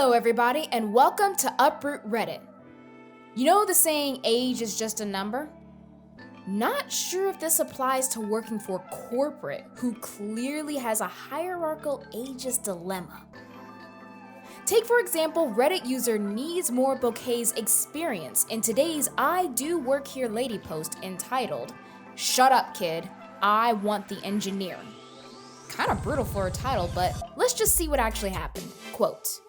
Hello everybody and welcome to Uproot Reddit. You know the saying age is just a number? Not sure if this applies to working for corporate, who clearly has a hierarchical ageist dilemma. Take for example Reddit user Needs More Bouquets experience in today's IDOworkHereLady post entitled, "Shut up kid, I want the engineer." Kind of brutal for a title, but let's just see what actually happened. Quote,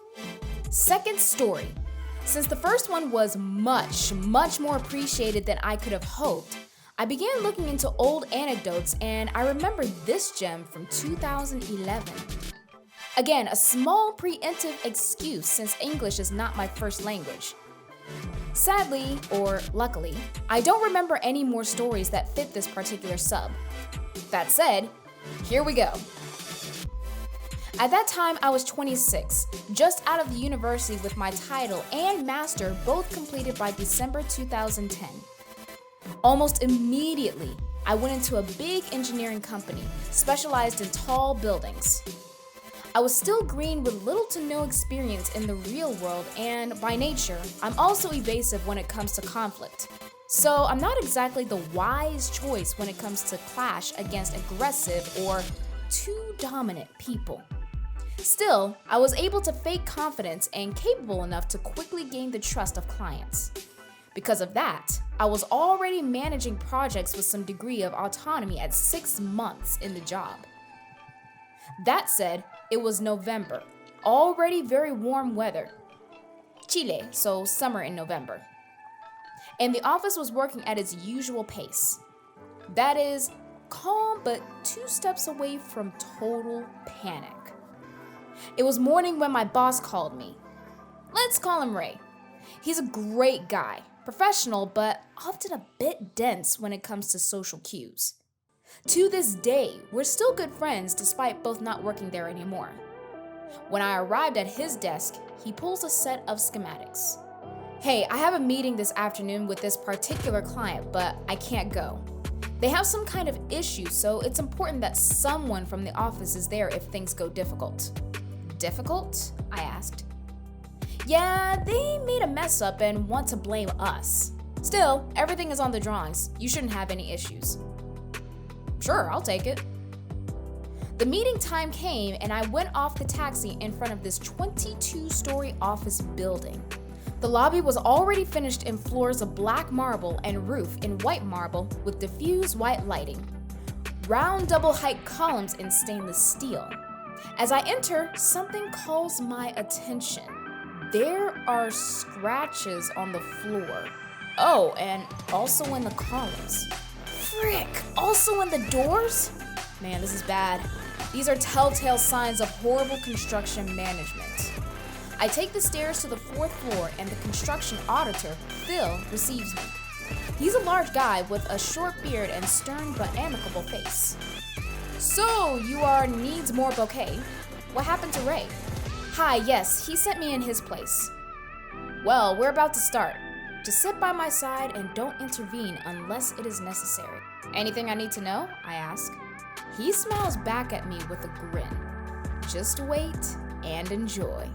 "Second story. Since the first one was much more appreciated than I could have hoped, I began looking into old anecdotes and I remembered this gem from 2011. Again, a small preemptive excuse since English is not my first language. Sadly, or luckily, I don't remember any more stories that fit this particular sub. That said, here we go. At that time, I was 26, just out of the university with my title and master both completed by December 2010. Almost immediately, I went into a big engineering company specialized in tall buildings. I was still green with little to no experience in the real world, and by nature, I'm also evasive when it comes to conflict. So I'm not exactly the wise choice when it comes to clash against aggressive or too dominant people. Still, I was able to fake confidence and capable enough to quickly gain the trust of clients. Because of that, I was already managing projects with some degree of autonomy at 6 months in the job. That said, it was November, already very warm weather. Chile, so summer in November. And the office was working at its usual pace. That is, calm but 2 steps away from total panic. It was morning when my boss called me. Let's call him Ray. He's a great guy, professional, but often a bit dense when it comes to social cues. To this day, we're still good friends despite both not working there anymore. When I arrived at his desk, he pulls a set of schematics. "Hey, I have a meeting this afternoon with this particular client, but I can't go. They have some kind of issue, so it's important that someone from the office is there if things go difficult." "Difficult?" I asked. "Yeah, they made a mess up and want to blame us. Still, everything is on the drawings. You shouldn't have any issues." "Sure, I'll take it." The meeting time came and I went off the taxi in front of this 22-story office building. The lobby was already finished in floors of black marble and roof in white marble with diffuse white lighting. Round double-height columns in stainless steel. As I enter, something calls my attention. There are scratches on the floor. Oh, and also in the columns. Frick, also in the doors? Man, this is bad. These are telltale signs of horrible construction management. I take the stairs to the 4th floor and the construction auditor, Phil, receives me. He's a large guy with a short beard and stern but amicable face. "So, you are Needs More Bouquet. What happened to Ray?" "Hi, yes, he sent me in his place." "Well, we're about to start. Just sit by my side and don't intervene unless it is necessary." "Anything I need to know?" I ask. He smiles back at me with a grin. "Just wait and enjoy."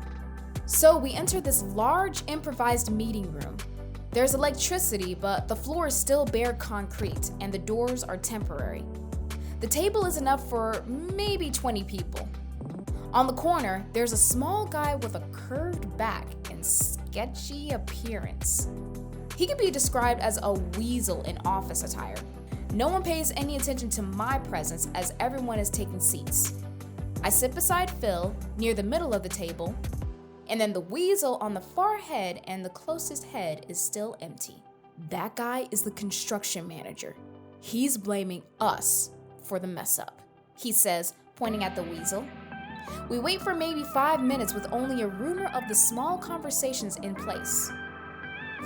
So we enter this large improvised meeting room. There's electricity, but the floor is still bare concrete and the doors are temporary. The table is enough for maybe 20 people. On the corner, there's a small guy with a curved back and sketchy appearance. He could be described as a weasel in office attire. No one pays any attention to my presence as everyone is taking seats. I sit beside Phil, near the middle of the table, and then the weasel on the far head and the closest head is still empty. That guy is the construction manager. He's blaming us for the mess up, he says, pointing at the weasel. We wait for maybe 5 minutes with only a rumor of the small conversations in place.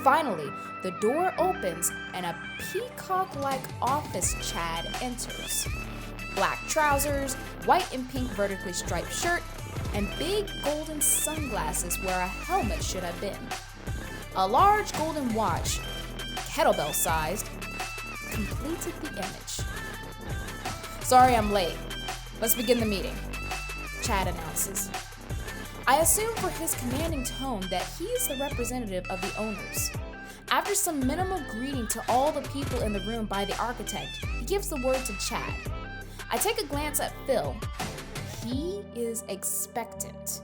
Finally, the door opens and a peacock-like office Chad enters. Black trousers, white and pink vertically striped shirt, and big golden sunglasses where a helmet should have been. A large golden watch, kettlebell-sized, completed the image. "Sorry I'm late. Let's begin the meeting," Chad announces. I assume for his commanding tone that he is the representative of the owners. After some minimal greeting to all the people in the room by the architect, he gives the word to Chad. I take a glance at Phil. He is expectant.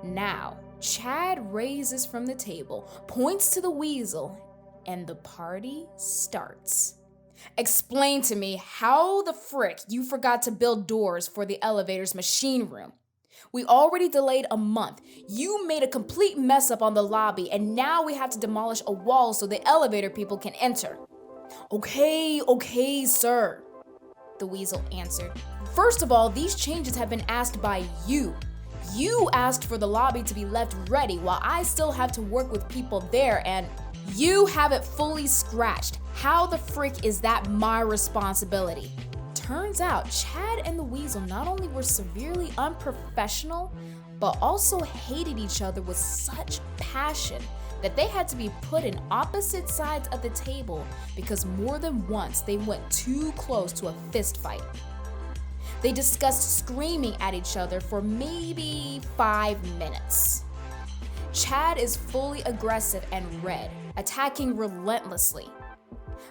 Now, Chad raises from the table, points to the weasel, and the party starts. Explain to me how the frick you forgot to build doors for the elevator's machine room. We already delayed a month. You made a complete mess up on the lobby, and now we have to demolish a wall so the elevator people can enter. Okay, sir, the weasel answered. First of all, these changes have been asked by you. You asked for the lobby to be left ready while I still have to work with people there, and you have it fully scratched. How the frick is that my responsibility? Turns out Chad and the weasel not only were severely unprofessional, but also hated each other with such passion that they had to be put in opposite sides of the table because more than once they went too close to a fist fight. They discussed screaming at each other for maybe 5 minutes. Chad is fully aggressive and red, attacking relentlessly.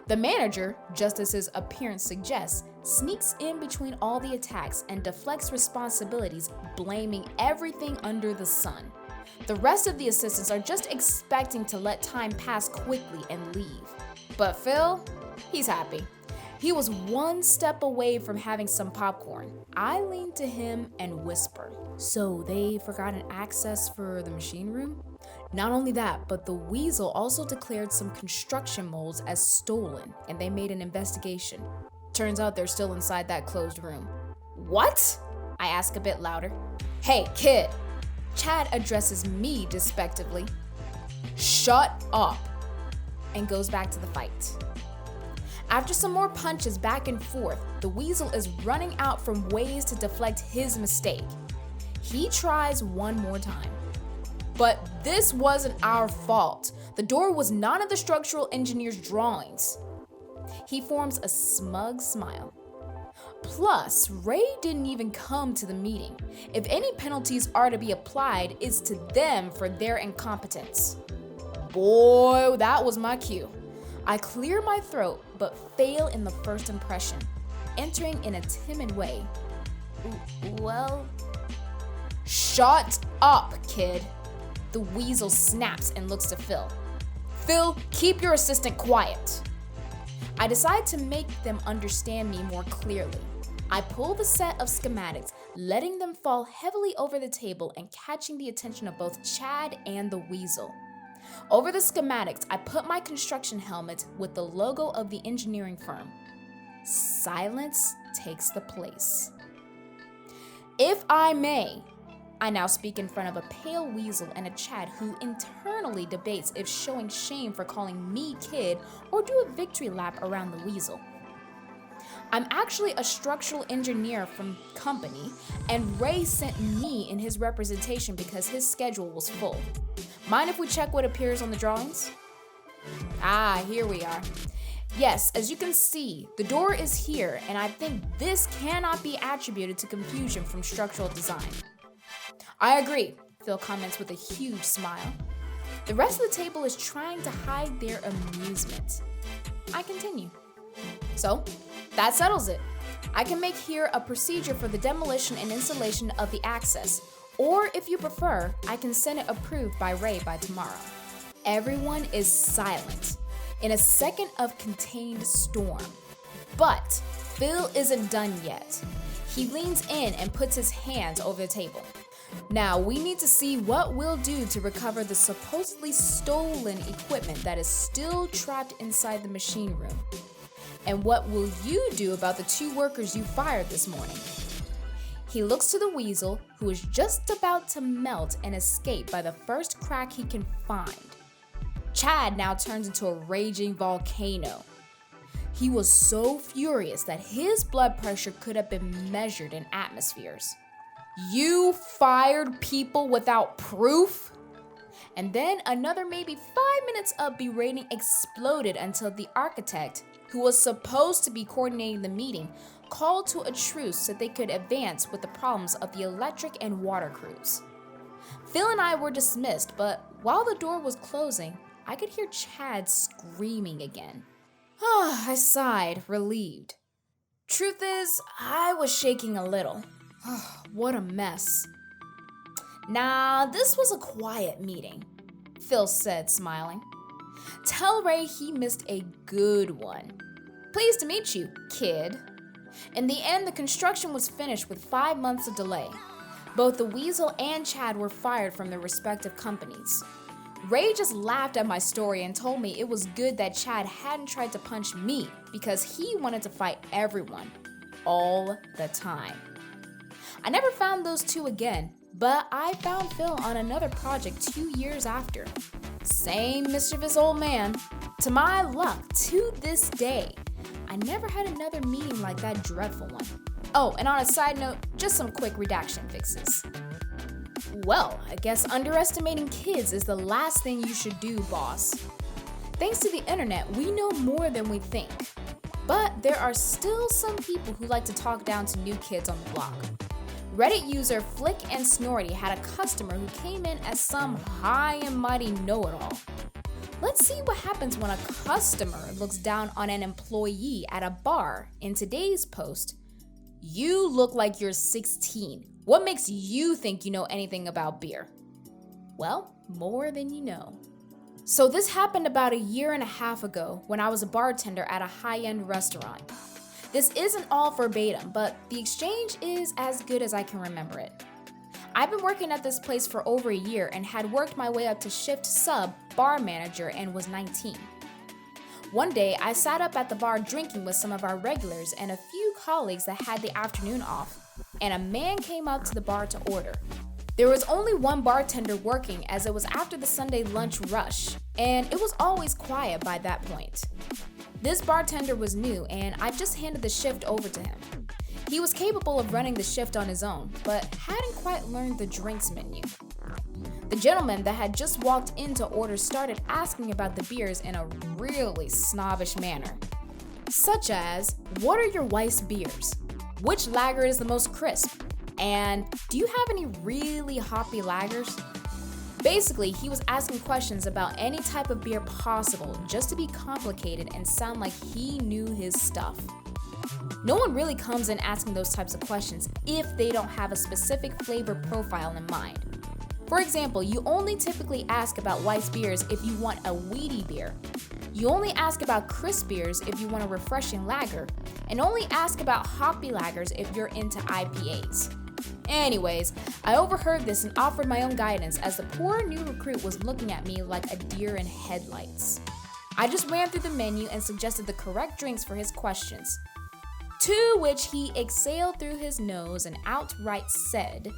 The manager, just as his appearance suggests, sneaks in between all the attacks and deflects responsibilities, blaming everything under the sun. The rest of the assistants are just expecting to let time pass quickly and leave. But Phil, he's happy. He was one step away from having some popcorn. I lean to him and whisper, "So they forgot an access for the machine room?" Not only that, but the weasel also declared some construction molds as stolen, and they made an investigation. Turns out they're still inside that closed room. What? I ask a bit louder. Hey, kid. Chad addresses me despectively. Shut up, and goes back to the fight. After some more punches back and forth, the weasel is running out from ways to deflect his mistake. He tries one more time. But this wasn't our fault. The door was not in the structural engineer's drawings. He forms a smug smile. Plus, Ray didn't even come to the meeting. If any penalties are to be applied, it's to them for their incompetence. Boy, that was my cue. I clear my throat, but fail in the first impression, entering in a timid way. Well, shut up, kid. The weasel snaps and looks to Phil. Phil, keep your assistant quiet. I decide to make them understand me more clearly. I pull the set of schematics, letting them fall heavily over the table and catching the attention of both Chad and the weasel. Over the schematics, I put my construction helmet with the logo of the engineering firm. Silence takes the place. If I may, I now speak in front of a pale weasel and a Chad who internally debates if showing shame for calling me kid or do a victory lap around the weasel. I'm actually a structural engineer from company, and Ray sent me in his representation because his schedule was full. Mind if we check what appears on the drawings? Here we are. Yes, as you can see, the door is here, and I think this cannot be attributed to confusion from structural design. I agree, Phil comments with a huge smile. The rest of the table is trying to hide their amusement. I continue. So, that settles it. I can make here a procedure for the demolition and installation of the access, or if you prefer, I can send it approved by Ray by tomorrow. Everyone is silent, in a second of contained storm. But Phil isn't done yet. He leans in and puts his hands over the table. Now, we need to see what we'll do to recover the supposedly stolen equipment that is still trapped inside the machine room. And what will you do about the 2 workers you fired this morning? He looks to the weasel, who is just about to melt and escape by the first crack he can find. Chad now turns into a raging volcano. He was so furious that his blood pressure could have been measured in atmospheres. You fired people without proof? And then another maybe 5 minutes of berating exploded until the architect, who was supposed to be coordinating the meeting, called to a truce so they could advance with the problems of the electric and water crews. Phil and I were dismissed, but while the door was closing, I could hear Chad screaming again. I sighed, relieved. Truth is, I was shaking a little. What a mess. Nah, this was a quiet meeting, Phil said, smiling. Tell Ray he missed a good one. Pleased to meet you, kid. In the end, the construction was finished with 5 months of delay. Both the Weasel and Chad were fired from their respective companies. Ray just laughed at my story and told me it was good that Chad hadn't tried to punch me because he wanted to fight everyone, all the time. I never found those two again, but I found Phil on another project 2 years after. Same mischievous old man. To my luck, to this day, I never had another meeting like that dreadful one. Oh, and on a side note, just some quick redaction fixes. Well, I guess underestimating kids is the last thing you should do, boss. Thanks to the internet, we know more than we think. But there are still some people who like to talk down to new kids on the block. Reddit user Flick and Snorty had a customer who came in as some high and mighty know-it-all. Let's see what happens when a customer looks down on an employee at a bar in today's post. You look like you're 16. What makes you think you know anything about beer? Well, more than you know. So this happened about 1.5 years ago when I was a bartender at a high-end restaurant. This isn't all verbatim, but the exchange is as good as I can remember it. I've been working at this place for over 1 year and had worked my way up to shift sub bar manager and was 19. One day, I sat up at the bar drinking with some of our regulars and a few colleagues that had the afternoon off, and a man came up to the bar to order. There was only one bartender working as it was after the Sunday lunch rush, and it was always quiet by that point. This bartender was new, and I just handed the shift over to him. He was capable of running the shift on his own, but hadn't quite learned the drinks menu. The gentleman that had just walked in to order started asking about the beers in a really snobbish manner. Such as, what are your wife's beers? Which lager is the most crisp? And do you have any really hoppy lagers? Basically, he was asking questions about any type of beer possible just to be complicated and sound like he knew his stuff. No one really comes in asking those types of questions if they don't have a specific flavor profile in mind. For example, you only typically ask about Weiss beers if you want a weedy beer. You only ask about crisp beers if you want a refreshing lager, and only ask about hoppy lagers if you're into IPAs. Anyways, I overheard this and offered my own guidance as the poor new recruit was looking at me like a deer in headlights. I just ran through the menu and suggested the correct drinks for his questions. To which he exhaled through his nose and outright said,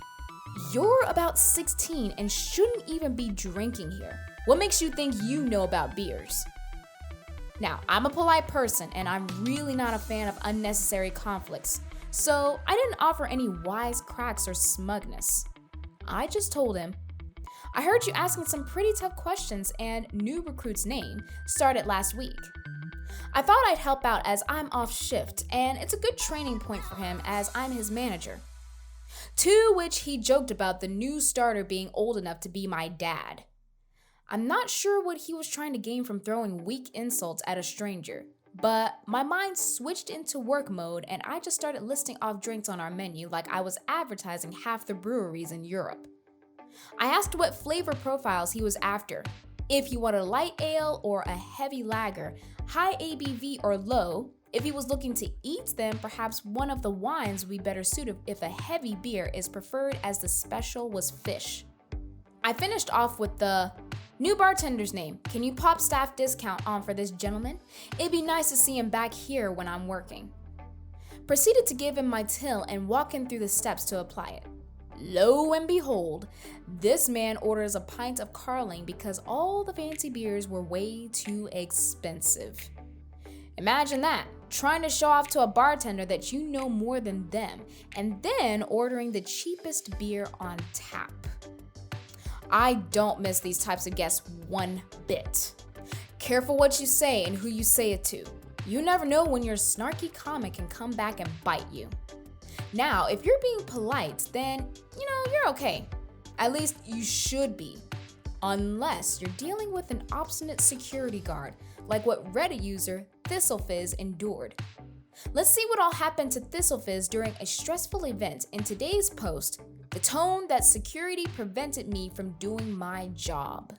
"You're about 16 and shouldn't even be drinking here. What makes you think you know about beers?" Now, I'm a polite person and I'm really not a fan of unnecessary conflicts, so I didn't offer any wise cracks or smugness. I just told him, "I heard you asking some pretty tough questions and new recruit's name started last week. I thought I'd help out as I'm off shift and it's a good training point for him as I'm his manager." To which he joked about the new starter being old enough to be my dad. I'm not sure what he was trying to gain from throwing weak insults at a stranger, but my mind switched into work mode and I just started listing off drinks on our menu like I was advertising half the breweries in Europe. I asked what flavor profiles he was after, if he wanted a light ale or a heavy lager, high ABV or low. If he was looking to eat, then perhaps one of the wines would be better suited if a heavy beer is preferred as the special was fish. I finished off with the new bartender's name. Can you pop staff discount on for this gentleman? It'd be nice to see him back here when I'm working. Proceeded to give him my till and walk him through the steps to apply it. Lo and behold, this man orders a pint of Carling because all the fancy beers were way too expensive. Imagine that, trying to show off to a bartender that you know more than them, and then ordering the cheapest beer on tap. I don't miss these types of guests one bit. Careful what you say and who you say it to. You never know when your snarky comment can come back and bite you. Now, if you're being polite, then, you're okay. At least you should be. Unless you're dealing with an obstinate security guard, like what Reddit user ThistleFizz endured. Let's see what all happened to ThistleFizz during a stressful event in today's post, the tone that security prevented me from doing my job.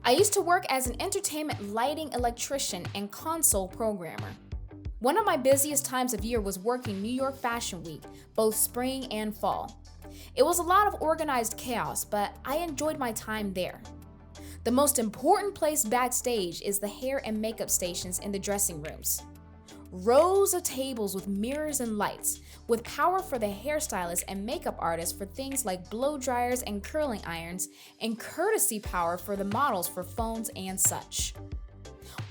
I used to work as an entertainment lighting electrician and console programmer. One of my busiest times of year was working New York Fashion Week, both spring and fall. It was a lot of organized chaos, but I enjoyed my time there. The most important place backstage is the hair and makeup stations in the dressing rooms. Rows of tables with mirrors and lights, with power for the hairstylists and makeup artists for things like blow dryers and curling irons, and courtesy power for the models for phones and such.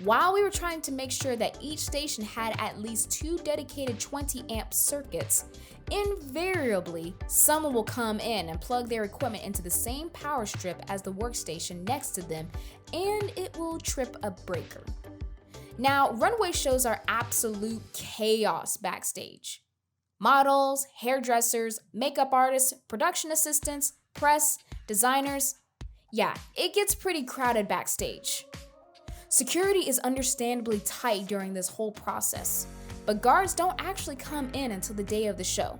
While we were trying to make sure that each station had at least 2 dedicated 20-amp circuits, invariably, someone will come in and plug their equipment into the same power strip as the workstation next to them, and it will trip a breaker. Now, runway shows are absolute chaos backstage. Models, hairdressers, makeup artists, production assistants, press, designers. Yeah, it gets pretty crowded backstage. Security is understandably tight during this whole process, but guards don't actually come in until the day of the show.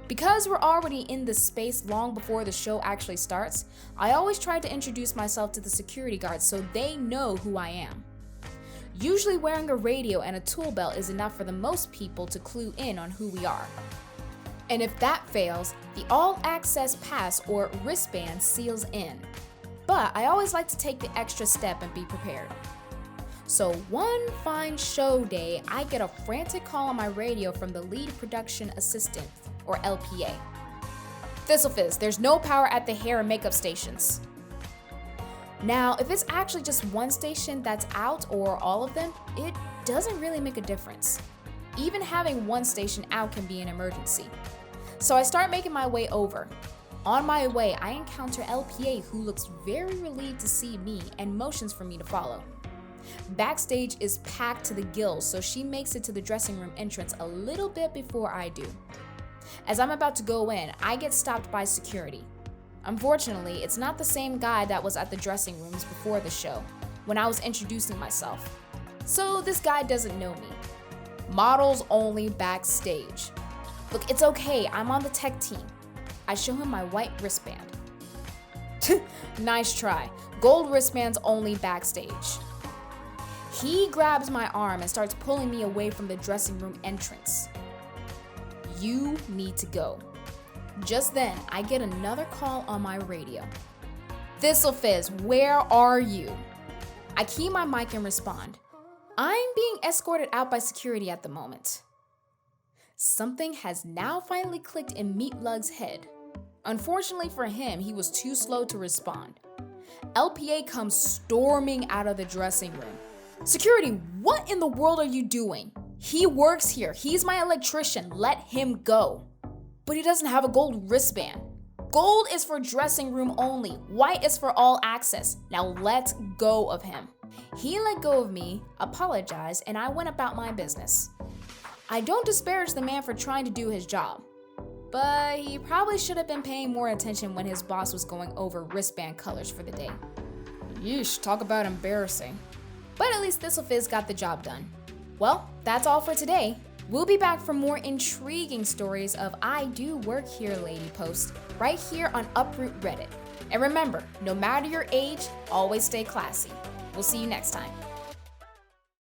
Because we're already in this space long before the show actually starts, I always try to introduce myself to the security guards so they know who I am. Usually wearing a radio and a tool belt is enough for the most people to clue in on who we are. And if that fails, the all-access pass or wristband seals in. But I always like to take the extra step and be prepared. So one fine show day, I get a frantic call on my radio from the lead production assistant, or LPA. ThistleFizz, there's no power at the hair and makeup stations. Now, if it's actually just one station that's out or all of them, it doesn't really make a difference. Even having one station out can be an emergency. So I start making my way over. On my way, I encounter LPA, who looks very relieved to see me and motions for me to follow. Backstage is packed to the gills, so she makes it to the dressing room entrance a little bit before I do. As I'm about to go in, I get stopped by security. Unfortunately, it's not the same guy that was at the dressing rooms before the show, when I was introducing myself. So this guy doesn't know me. Models only backstage. Look, it's okay, I'm on the tech team. I show him my white wristband. Nice try. Gold wristbands only backstage. He grabs my arm and starts pulling me away from the dressing room entrance. You need to go. Just then, I get another call on my radio. ThistleFizz, where are you? I key my mic and respond. I'm being escorted out by security at the moment. Something has now finally clicked in Meat Lug's head. Unfortunately for him, he was too slow to respond. LPA comes storming out of the dressing room. Security, what in the world are you doing? He works here. He's my electrician. Let him go. But he doesn't have a gold wristband. Gold is for dressing room only. White is for all access. Now let go of him. He let go of me, apologized, and I went about my business. I don't disparage the man for trying to do his job, but he probably should have been paying more attention when his boss was going over wristband colors for the day. Yeesh, talk about embarrassing. But at least ThistleFizz got the job done. Well, that's all for today. We'll be back for more intriguing stories of IDOworkHereLady posts right here on Uproot Reddit. And remember, no matter your age, always stay classy. We'll see you next time.